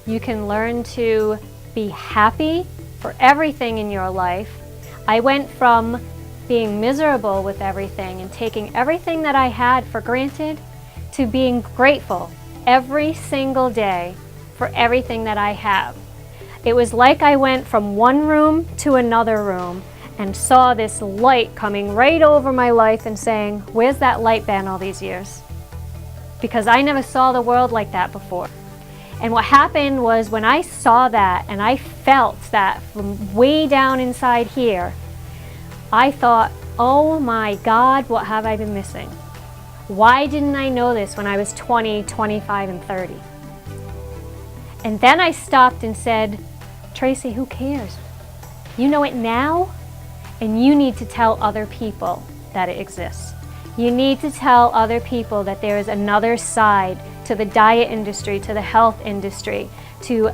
You can learn to be happy for everything in your life. I went from being miserable with everything and taking everything that I had for granted to being grateful every single day for everything that I have. It was like I went from one room to another room and saw this light coming right over my life and saying, where's that light been all these years? Because I never saw the world like that before. And what happened was when I saw that and I felt that from way down inside here, I thought, oh my God, what have I been missing? Why didn't I know this when I was 20, 25, and 30? And then I stopped and said, Tracey, who cares? You know it now, and you need to tell other people that it exists. You need to tell other people that there is another side to the diet industry, to the health industry, to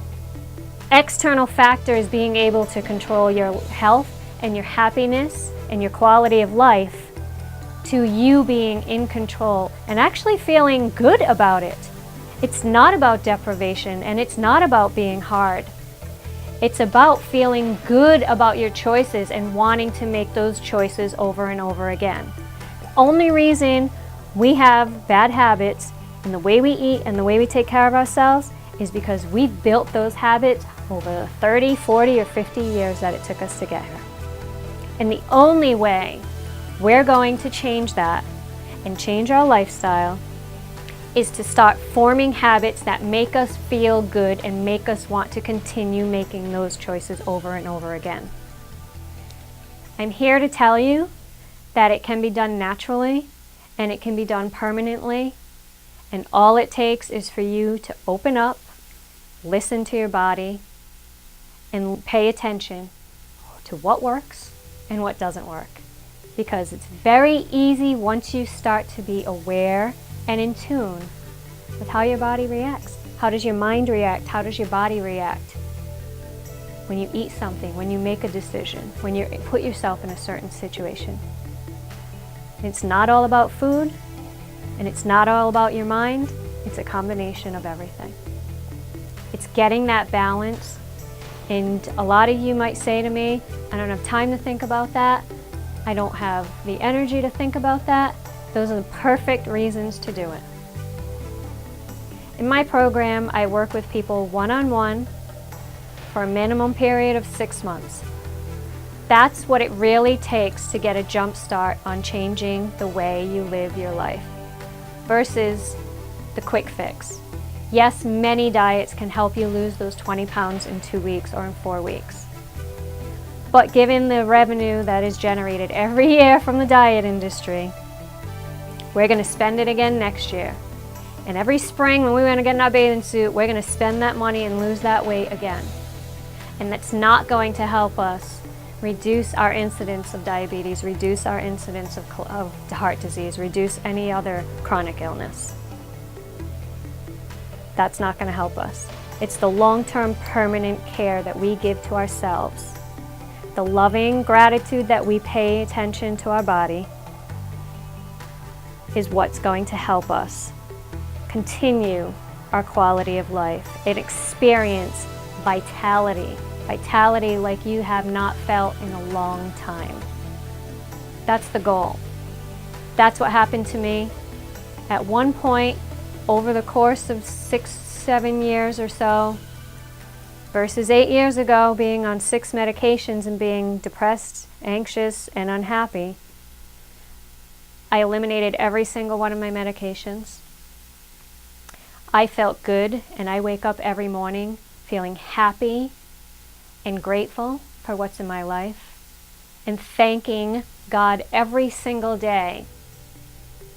external factors being able to control your health and your happiness and your quality of life, to you being in control and actually feeling good about it. It's not about deprivation, and it's not about being hard. It's about feeling good about your choices and wanting to make those choices over and over again. The only reason we have bad habits in the way we eat and the way we take care of ourselves is because we've built those habits over the 30, 40, or 50 years that it took us to get here. And the only way we're going to change that and change our lifestyle is to start forming habits that make us feel good and make us want to continue making those choices over and over again. I'm here to tell you that it can be done naturally and it can be done permanently, and all it takes is for you to open up, listen to your body, and pay attention to what works and what doesn't work. Because it's very easy once you start to be aware and in tune with how your body reacts. How does your mind react? How does your body react? When you eat something, when you make a decision, when you put yourself in a certain situation. It's not all about food, and it's not all about your mind. It's a combination of everything. It's getting that balance. And a lot of you might say to me, I don't have time to think about that. I don't have the energy to think about that. Those are the perfect reasons to do it. In my program, I work with people one-on-one for a minimum period of 6 months. That's what it really takes to get a jump start on changing the way you live your life versus the quick fix. Yes, many diets can help you lose those 20 pounds in 2 weeks or in 4 weeks. But given the revenue that is generated every year from the diet industry, we're going to spend it again next year. And every spring when we want to get in our bathing suit, we're going to spend that money and lose that weight again. And that's not going to help us reduce our incidence of diabetes, reduce our incidence of heart disease, reduce any other chronic illness. That's not going to help us. It's the long-term permanent care that we give to ourselves, the loving gratitude that we pay attention to our body, is what's going to help us continue our quality of life and experience vitality. Vitality like you have not felt in a long time. That's the goal. That's what happened to me. At one point, over the course of 6, 7 years or so, versus 8 years ago, being on 6 medications and being depressed, anxious, and unhappy, I eliminated every single one of my medications. I felt good, and I wake up every morning feeling happy and grateful for what's in my life, and thanking God every single day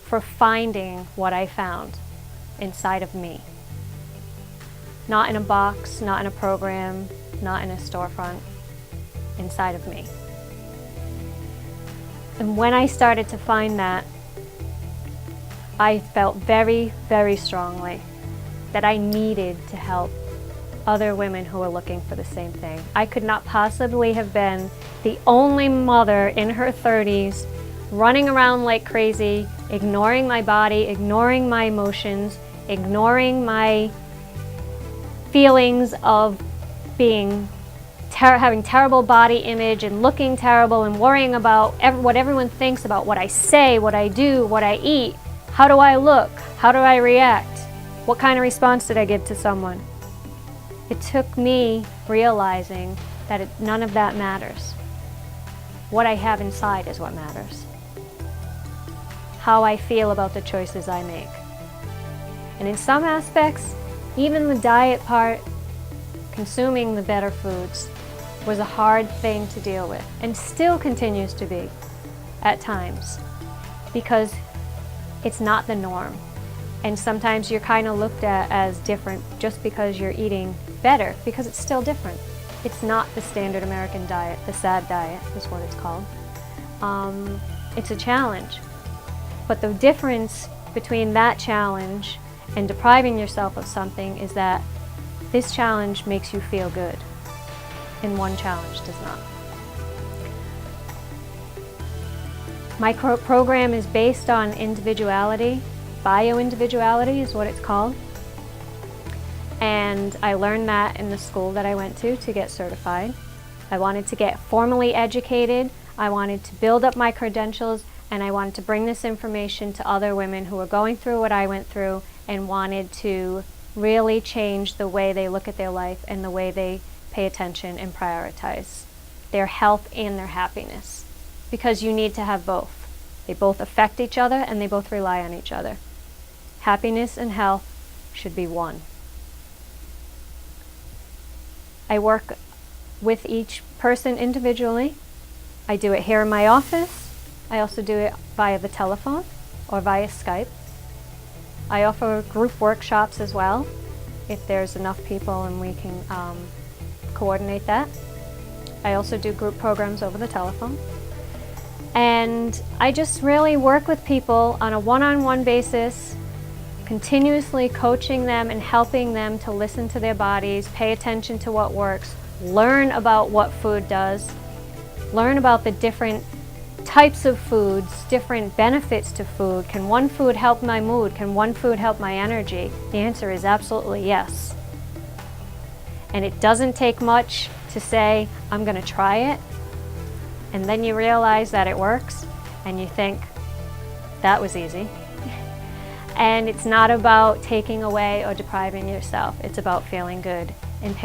for finding what I found inside of me. Not in a box, not in a program, not in a storefront, inside of me. And when I started to find that, I felt very, very strongly that I needed to help other women who were looking for the same thing. I could not possibly have been the only mother in her 30s running around like crazy, ignoring my body, ignoring my emotions, ignoring my feelings of being having terrible body image and looking terrible and worrying about what everyone thinks about what I say, what I do, what I eat. How do I look? How do I react? What kind of response did I give to someone? It took me realizing that none of that matters. What I have inside is what matters. How I feel about the choices I make. And in some aspects, even the diet part, consuming the better foods, was a hard thing to deal with, and still continues to be at times, because it's not the norm. And sometimes you're kind of looked at as different just because you're eating better, because it's still different. It's not the standard American diet. The SAD diet is what it's called. It's a challenge. But the difference between that challenge and depriving yourself of something is that this challenge makes you feel good, and one challenge does not. My program is based on individuality. Bio-individuality is what it's called. And I learned that in the school that I went to get certified. I wanted to get formally educated. I wanted to build up my credentials, and I wanted to bring this information to other women who were going through what I went through and wanted to really change the way they look at their life and the way they pay attention and prioritize their health and their happiness. Because you need to have both. They both affect each other and they both rely on each other. Happiness and health should be one. I work with each person individually. I do it here in my office. I also do it via the telephone or via Skype. I offer group workshops as well, if there's enough people and we can coordinate that. I also do group programs over the telephone. And I just really work with people on a one-on-one basis, continuously coaching them and helping them to listen to their bodies, pay attention to what works, learn about what food does, learn about the different types of foods, different benefits to food. Can one food help my mood? Can one food help my energy? The answer is absolutely yes. And it doesn't take much to say, I'm going to try it. And then you realize that it works, and you think, that was easy. And it's not about taking away or depriving yourself. It's about feeling good and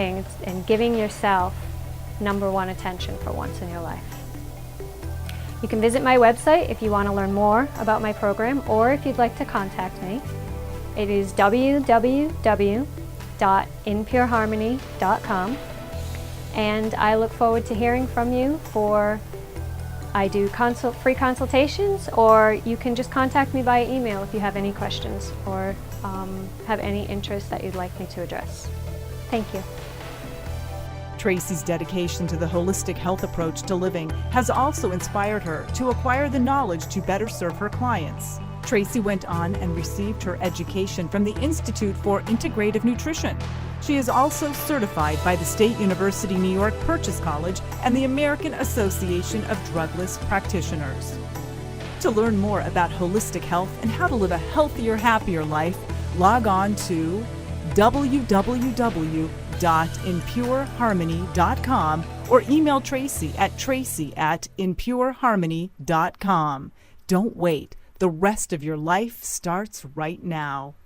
giving yourself #1 attention for once in your life. You can visit my website if you want to learn more about my program, or if you'd like to contact me. It is www.inpureharmony.com, and I look forward to hearing from you. I do free consultations, or you can just contact me via email if you have any questions or have any interest that you'd like me to address. Thank you. Tracey's dedication to the holistic health approach to living has also inspired her to acquire the knowledge to better serve her clients. Tracey went on and received her education from the Institute for Integrative Nutrition. She is also certified by the State University New York Purchase College and the American Association of Drugless Practitioners. To learn more about holistic health and how to live a healthier, happier life, log on to www.inpureharmony.com or email Tracey at tracy@inpureharmony.com. Don't wait. The rest of your life starts right now.